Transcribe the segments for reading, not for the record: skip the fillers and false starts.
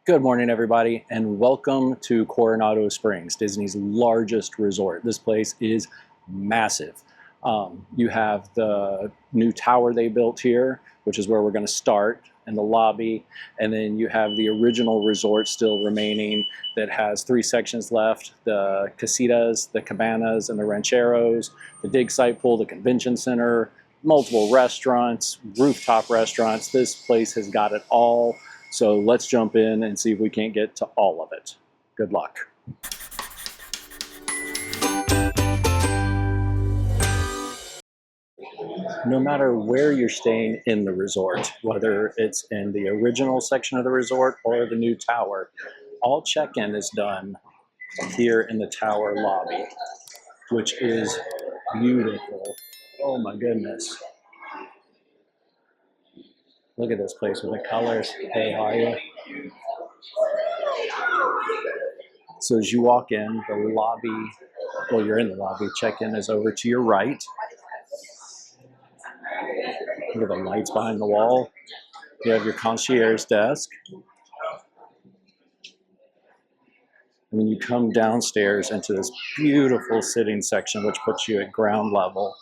Good morning, everybody, and welcome to Coronado Springs, Disney's largest resort. This place is massive. You have the new tower they built here, which is where we're going to start, in the lobby, and then you have the original resort still remaining that has three sections left: the Casitas, the Cabanas, and the Rancheros, the dig site pool, the convention center, multiple restaurants, rooftop restaurants. This place has got it all. So let's jump in and see if we can't get to all of it. Good luck. No matter where you're staying in the resort, whether it's in the original section of the resort or the new tower, all check-in is done here in the tower lobby, which is beautiful. Oh my goodness. Look at this place with the colors. Hey, how are you? So as you walk in, the lobby, well, you're in the lobby, check-in is over to your right. Look at the lights behind the wall. You have your concierge desk. And then you come downstairs into this beautiful sitting section, which puts you at ground level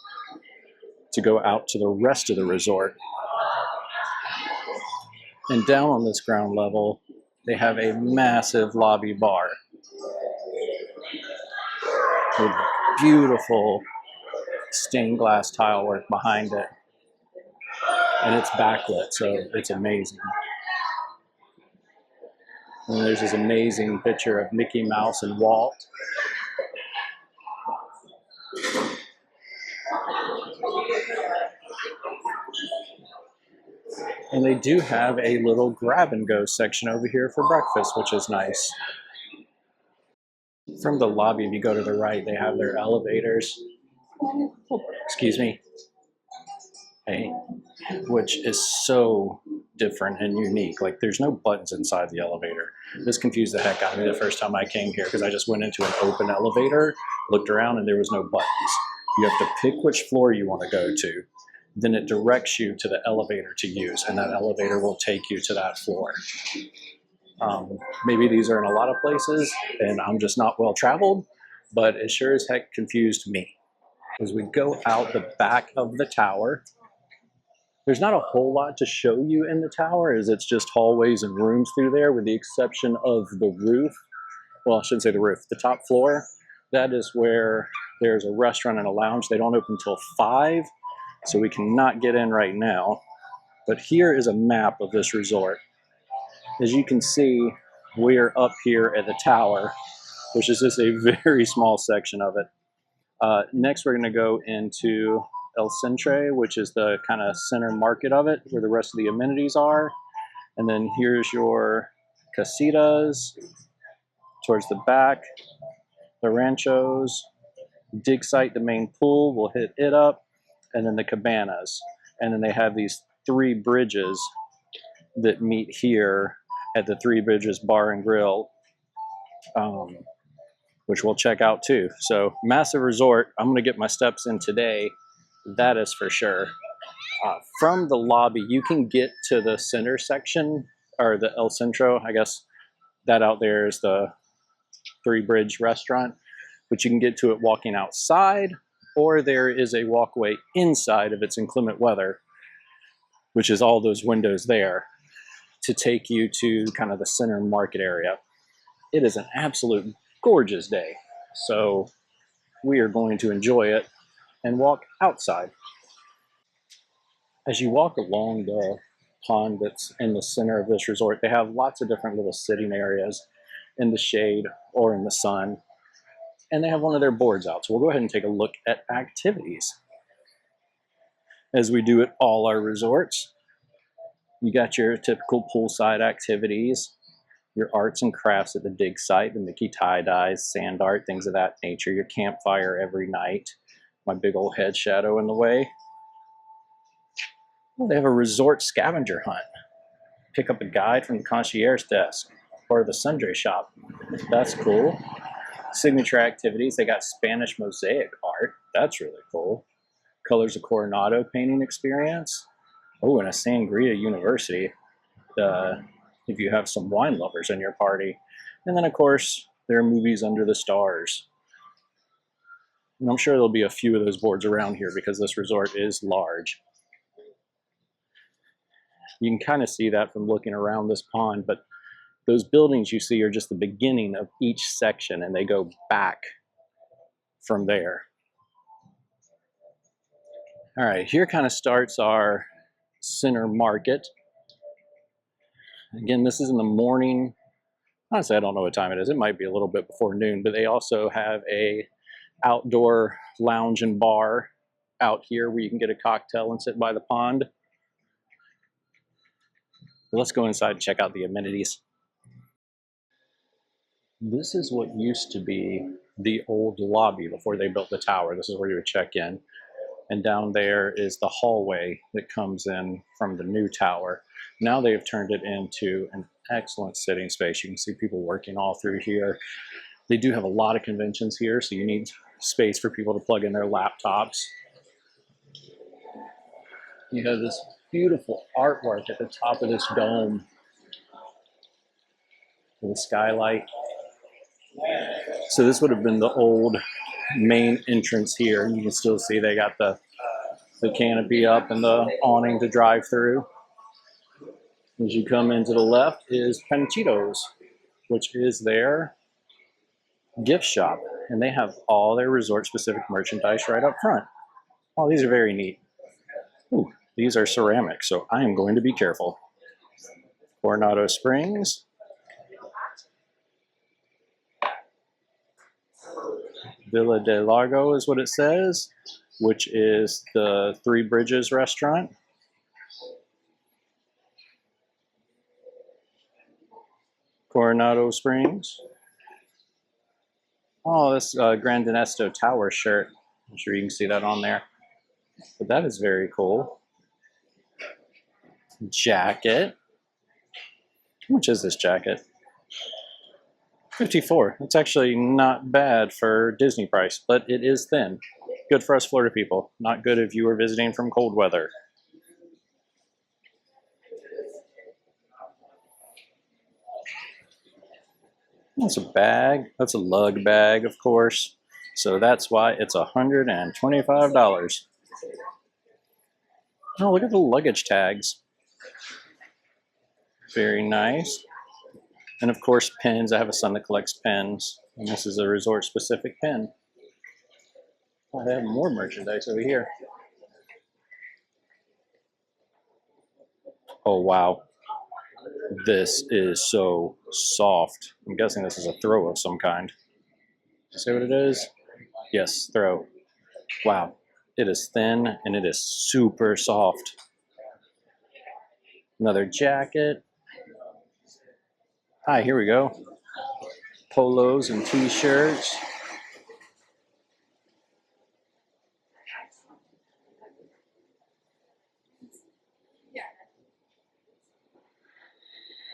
to go out to the rest of the resort. And down on this ground level, they have a massive lobby bar with beautiful stained glass tile work behind it. And it's backlit, so it's amazing. And there's this amazing picture of Mickey Mouse and Walt. And they do have a little grab and go section over here for breakfast, which is nice. From the lobby, if you go to the right, they have their elevators. Excuse me. Hey, which is so different and unique. Like, there's no buttons inside the elevator. This confused the heck out of me the first time I came here because I just went into an open elevator, looked around, and there was no buttons. You have to pick which floor you want to go to. Then it directs you to the elevator to use, and that elevator will take you to that floor. Maybe these are in a lot of places, and I'm just not well traveled, but it sure as heck confused me. As we go out the back of the tower, there's not a whole lot to show you in the tower, as it's just hallways and rooms through there, with the exception of the roof. Well, I shouldn't say the roof, the top floor. That is where there's a restaurant and a lounge. They don't open until 5, so we cannot get in right now. But here is a map of this resort. As you can see, we are up here at the tower, which is just a very small section of it. Next, we're going to go into El Centro, which is the kind of center market of it, where the rest of the amenities are. And then here's your Casitas towards the back, the Ranchos, dig site, the main pool, we'll hit it up, and then the Cabanas. And then they have these 3 bridges that meet here at the 3 Bridges Bar and Grill, which we'll check out too. So massive resort. I'm going to get my steps in today. That is for sure. From the lobby, you can get to the center section, or the El Centro. I guess that out there is the 3 Bridge restaurant, but you can get to it walking outside, or there is a walkway inside if it's inclement weather, which is all those windows there, to take you to kind of the center market area. It is an absolute gorgeous day, so we are going to enjoy it and walk outside. As you walk along the pond that's in the center of this resort, they have lots of different little sitting areas in the shade or in the sun, and they have one of their boards out. So we'll go ahead and take a look at activities. As we do at all our resorts, you got your typical poolside activities, your arts and crafts at the dig site, the Mickey tie-dyes, sand art, things of that nature, your campfire every night, my big old head shadow in the way. Well, they have a resort scavenger hunt. Pick up a guide from the concierge desk or the sundry shop. That's cool. Signature activities, they got Spanish mosaic art. That's really cool. Colors of Coronado painting experience. Oh, and a Sangria University. The if you have some wine lovers in your party. And then, of course, there are movies under the stars. And I'm sure there'll be a few of those boards around here because this resort is large. You can kind of see that from looking around this pond, but those buildings you see are just the beginning of each section, and they go back from there. All right, here kind of starts our center market. Again, this is in the morning. Honestly, I don't know what time it is. It might be a little bit before noon, but they also have a outdoor lounge and bar out here where you can get a cocktail and sit by the pond. Let's go inside and check out the amenities. This is what used to be the old lobby before they built the tower. This is where you would check in. And down there is the hallway that comes in from the new tower. Now they've turned it into an excellent sitting space. You can see people working all through here. They do have a lot of conventions here, so you need space for people to plug in their laptops. You have this beautiful artwork at the top of this dome with a skylight. So this would have been the old main entrance here. You can still see they got the canopy up and the awning to drive through. As you come into the left is Panchitos, which is their gift shop. And they have all their resort-specific merchandise right up front. Oh, these are very neat. Ooh, these are ceramic, so I am going to be careful. Coronado Springs. Villa de Largo is what it says, which is the Three Bridges restaurant. Coronado Springs. Oh, this Gran Destino Tower shirt. I'm sure you can see that on there. But that is very cool. Jacket. How much is this jacket? $54. It's actually not bad for Disney price, but it is thin. Good for us Florida people. Not good if you are visiting from cold weather. That's a bag. That's a lug bag, of course. So that's why it's $125. Oh, look at the luggage tags. Very nice. And of course, pins. I have a son that collects pins, and this is a resort-specific pin. Oh, they have more merchandise over here. Oh, wow. This is so soft. I'm guessing this is a throw of some kind. Did you see what it is? Yes, throw. Wow. It is thin, and it is super soft. Another jacket. Hi, here we go. Polos and t-shirts.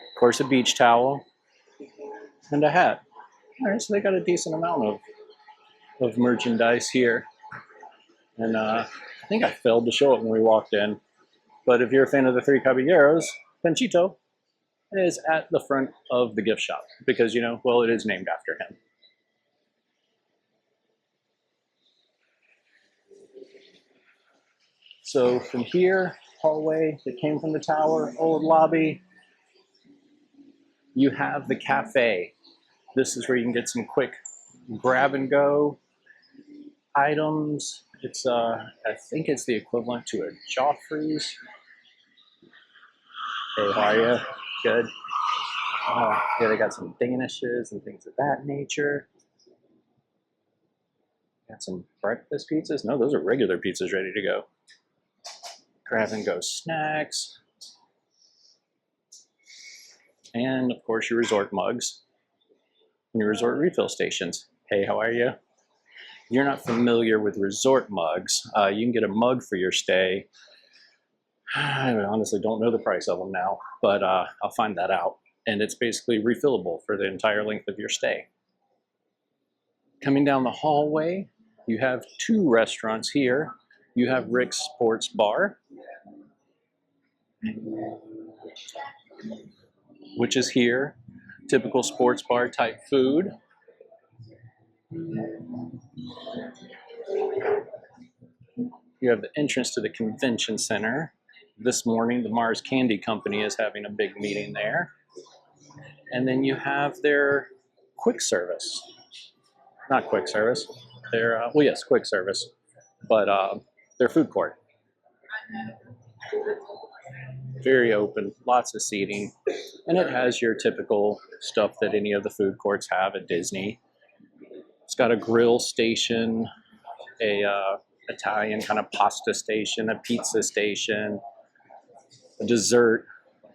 Of course, a beach towel and a hat. All right, so they got a decent amount of merchandise here. And I think I failed to show it when we walked in. But if you're a fan of the Three Caballeros, Panchito is at the front of the gift shop because, you know, well, it is named after him. So from here, hallway that came from the tower, old lobby, you have the cafe. This is where you can get some quick grab and go items. It's I think it's the equivalent to a Joffrey's. Hey, how are you? Good. Yeah, they got some danishes and things of that nature. Got some breakfast pizzas. No, those are regular pizzas ready to go. Grab and go snacks. And of course your resort mugs and your resort refill stations. Hey, how are you? You're not familiar with resort mugs. You can get a mug for your stay. I honestly don't know the price of them now, but I'll find that out. And it's basically refillable for the entire length of your stay. Coming down the hallway, you have two restaurants here. You have Rick's Sports Bar. which is here. Typical sports bar type food. You have the entrance to the convention center. This morning, the Mars Candy Company is having a big meeting there. And then you have their quick service. Not quick service. Their, well, yes, quick service, but their food court. Very open, lots of seating. And it has your typical stuff that any of the food courts have at Disney. It's got a grill station, a Italian kind of pasta station, a pizza station, a dessert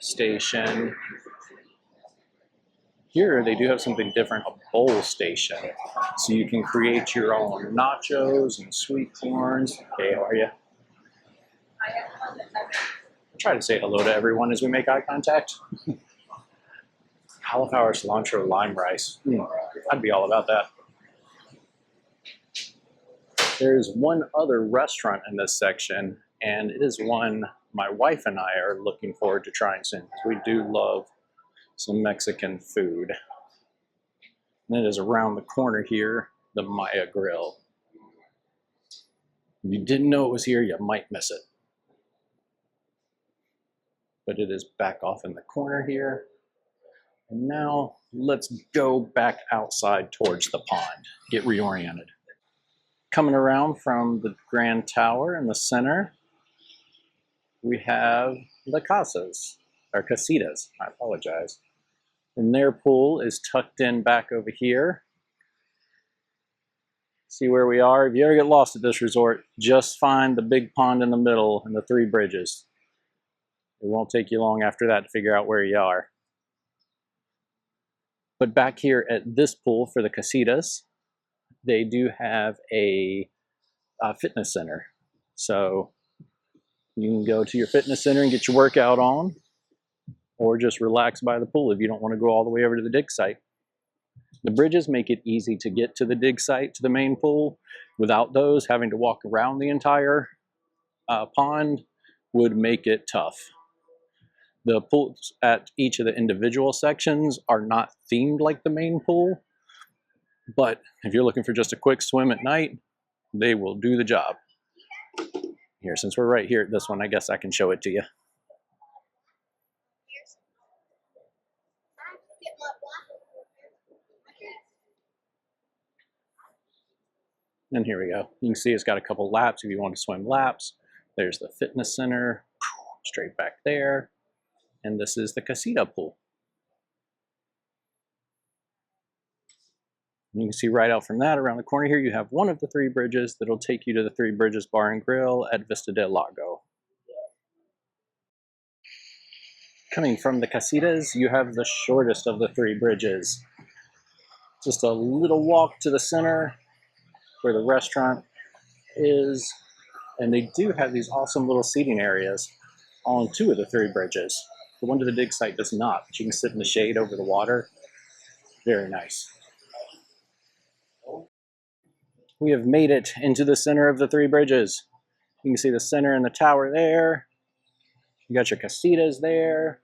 station. Here they do have something different, a bowl station. So you can create your own nachos and sweet corns. Hey, how are you? Try to say hello to everyone as we make eye contact. Cauliflower, cilantro, lime rice. I'd be all about that. There's one other restaurant in this section, and it is one my wife and I are looking forward to trying soon, because we do love some Mexican food. And it is around the corner here, the Maya Grill. If you didn't know it was here, you might miss it. But it is back off in the corner here. And now let's go back outside towards the pond, get reoriented. Coming around from the Grand Tower in the center, we have the Casas, or Casitas, I apologize. And their pool is tucked in back over here. See where we are? If you ever get lost at this resort, just find the big pond in the middle and the three bridges. It won't take you long after that to figure out where you are. But back here at this pool for the Casitas, they do have a fitness center. So you can go to your fitness center and get your workout on, or just relax by the pool if you don't want to go all the way over to the dig site. The bridges make it easy to get to the dig site, to the main pool. Without those, having to walk around the entire pond would make it tough. The pools at each of the individual sections are not themed like the main pool, but if you're looking for just a quick swim at night, they will do the job. Here, since we're right here at this one, I guess I can show it to you. And here we go. You can see it's got a couple laps if you want to swim laps. There's the fitness center, straight back there. And this is the Casita pool. And you can see right out from that, around the corner here, you have one of the three bridges that'll take you to the Three Bridges Bar and Grill at Vista del Lago. Coming from the Casitas, you have the shortest of the three bridges. Just a little walk to the center where the restaurant is. And they do have these awesome little seating areas on two of the three bridges. The one to the dig site does not, but you can sit in the shade over the water. Very nice. We have made it into the center of the three bridges. You can see the center and the tower there. You got your Casitas there.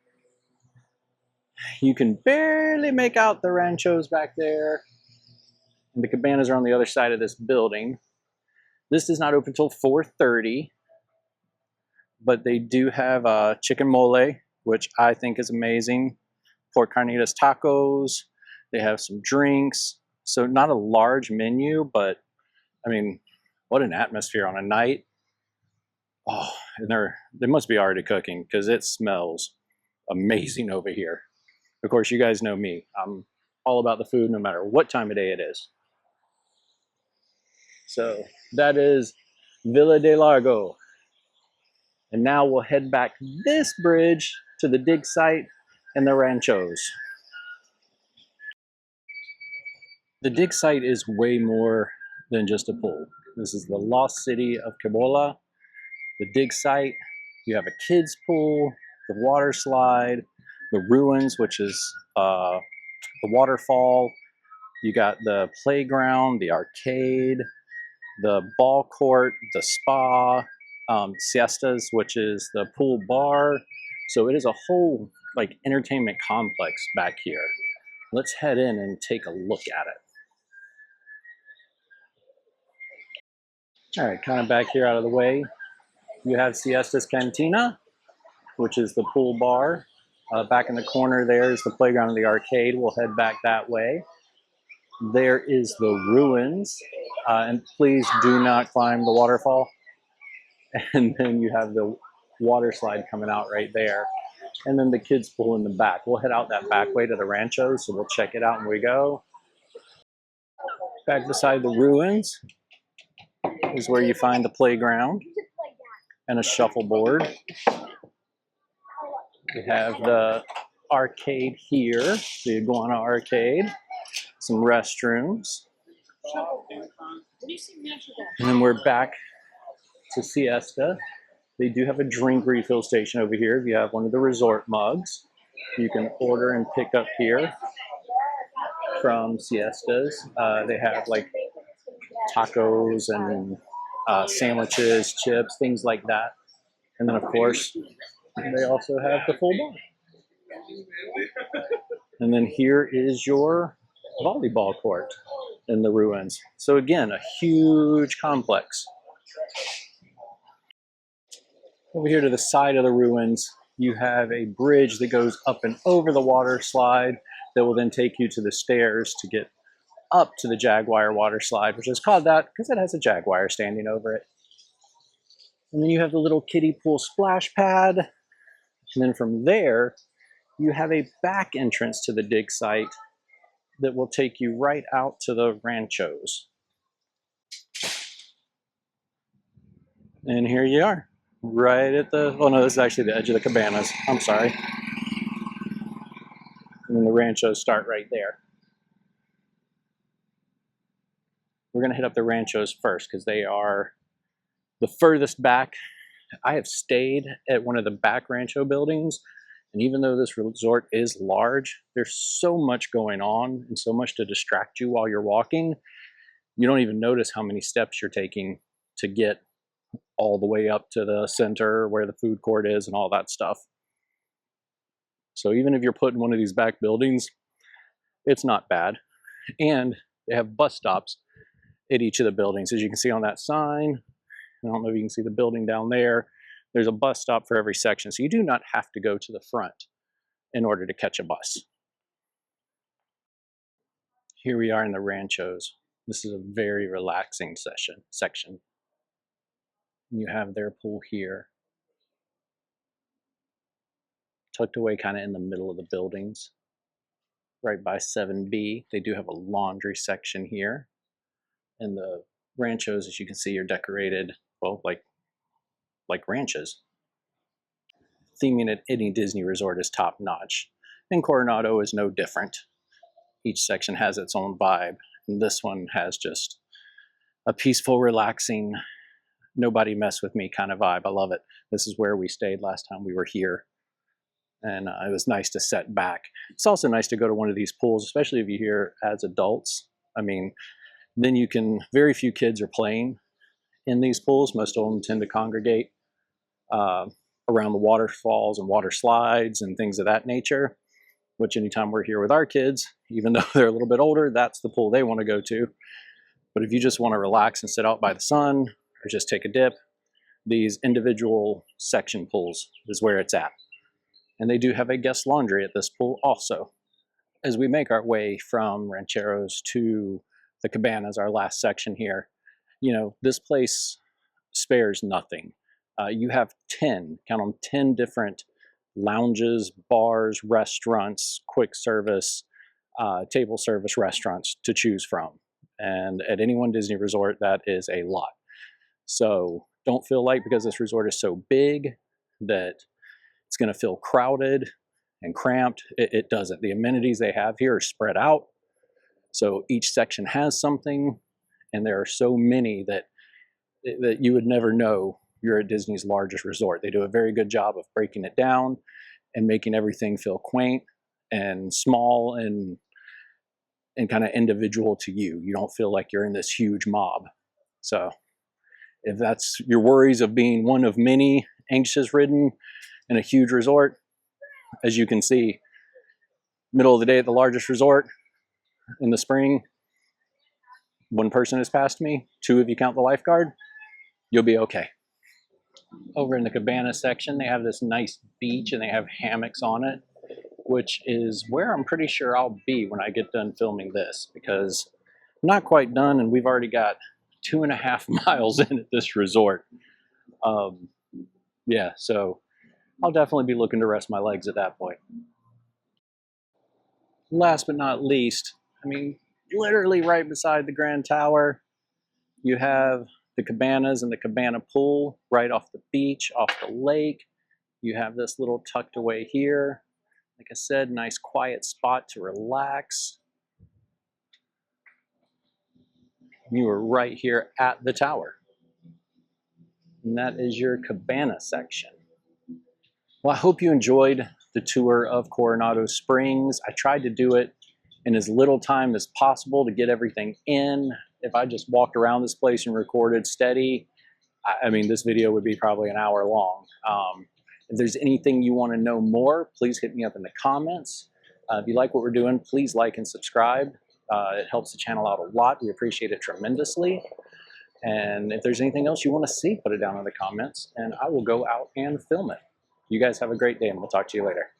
You can barely make out the Ranchos back there. And the cabanas are on the other side of this building. This is not open until 4:30, but they do have chicken mole, which I think is amazing. Pork carnitas tacos. They have some drinks. So not a large menu, but I mean, what an atmosphere on a night. Oh, and they must be already cooking because it smells amazing over here. Of course, you guys know me. I'm all about the food no matter what time of day it is. So that is Villa de Largo. And now we'll head back this bridge to the dig site and the Ranchos. The dig site is way more than just a pool. This is the lost city of Cibola. The dig site, you have a kids pool, the water slide, the ruins, which is the waterfall. You got the playground, the arcade, the ball court, the spa, siestas, which is the pool bar. So it is a whole like entertainment complex back here. Let's head in and take a look at it. All right, kind of back here out of the way, you have Siesta's Cantina, which is the pool bar. Back in the corner there is the playground and the arcade. We'll head back that way. There is the ruins, and please do not climb the waterfall. And then you have the water slide coming out right there. And then the kids pool in the back. We'll head out that back way to the Ranchos, so we'll check it out when we go. Back beside the ruins is where you find the playground and a shuffleboard. We have the arcade here, the Iguana Arcade, some restrooms. And then we're back to Siesta. They do have a drink refill station over here. If you have one of the resort mugs, you can order and pick up here from Siesta's. They have like tacos and sandwiches, chips, things like that. And then of course, they also have the full bar. And then here is your volleyball court in the ruins. So again, a huge complex. Over here to the side of the ruins, you have a bridge that goes up and over the water slide that will then take you to the stairs to get up to the Jaguar water slide, which is called that because it has a Jaguar standing over it. And then you have the little kiddie pool splash pad. And then from there, you have a back entrance to the dig site that will take you right out to the Ranchos. And here you are, right at the, oh no, this is actually the edge of the cabanas. I'm sorry. And then the Ranchos start right there. We're gonna hit up the Ranchos first because they are the furthest back. I have stayed at one of the back Rancho buildings, and even though this resort is large, there's so much going on and so much to distract you while you're walking, you don't even notice how many steps you're taking to get all the way up to the center where the food court is and all that stuff. So even if you're put in one of these back buildings, it's not bad. And they have bus stops at each of the buildings. As you can see on that sign, I don't know if you can see the building down there. There's a bus stop for every section. So you do not have to go to the front in order to catch a bus. Here we are in the Ranchos. This is a very relaxing section. You have their pool here, tucked away kind of in the middle of the buildings, right by 7B. They do have a laundry section here. And the Ranchos, as you can see, are decorated, well, like ranches. Theming at any Disney resort is top notch, and Coronado is no different. Each section has its own vibe, and this one has just a peaceful, relaxing, nobody mess with me kind of vibe. I love it. This is where we stayed last time we were here, and it was nice to set back. It's also nice to go to one of these pools, especially if you're here as adults. I mean, then you can, very few kids are playing in these pools. Most of them tend to congregate around the waterfalls and water slides and things of that nature, which anytime we're here with our kids, even though they're a little bit older, that's the pool they want to go to. But if you just want to relax and sit out by the sun or just take a dip, these individual section pools is where it's at. And they do have a guest laundry at this pool also. As we make our way from Rancheros to the Cabanas, our last section here, you know, this place spares nothing. You have 10, count them, 10 different lounges, bars, restaurants, quick service, table service restaurants to choose from. And at any one Disney resort, that is a lot. So don't feel like because this resort is so big that it's going to feel crowded and cramped. It doesn't. The amenities they have here are spread out. So each section has something, and there are so many that you would never know you're at Disney's largest resort. They do a very good job of breaking it down and making everything feel quaint and small and kind of individual to you. You don't feel like you're in this huge mob. So if that's your worries of being one of many anxious ridden in a huge resort, As you can see, middle of the day at the largest resort in the spring, one person has passed me, two if you count the lifeguard, you'll be okay. Over in the cabana section, they have this nice beach and they have hammocks on it, which is where I'm pretty sure I'll be when I get done filming this, because I'm not quite done and we've already got 2.5 miles in at this resort. Yeah, so I'll definitely be looking to rest my legs at that point. Last but not least, I mean, literally right beside the Grand Tower, you have the cabanas and the cabana pool right off the beach, off the lake. You have this little tucked away here. Like I said, nice quiet spot to relax. You are right here at the tower. And that is your cabana section. Well, I hope you enjoyed the tour of Coronado Springs. I tried to do it in as little time as possible to get everything in. If I just walked around this place and recorded steady, I mean, this video would be probably an hour long. If there's anything you want to know more, please hit me up in the comments. If you like what we're doing, please like and subscribe. It helps the channel out a lot. We appreciate it tremendously. And if there's anything else you want to see, put it down in the comments, and I will go out and film it. You guys have a great day, and we'll talk to you later.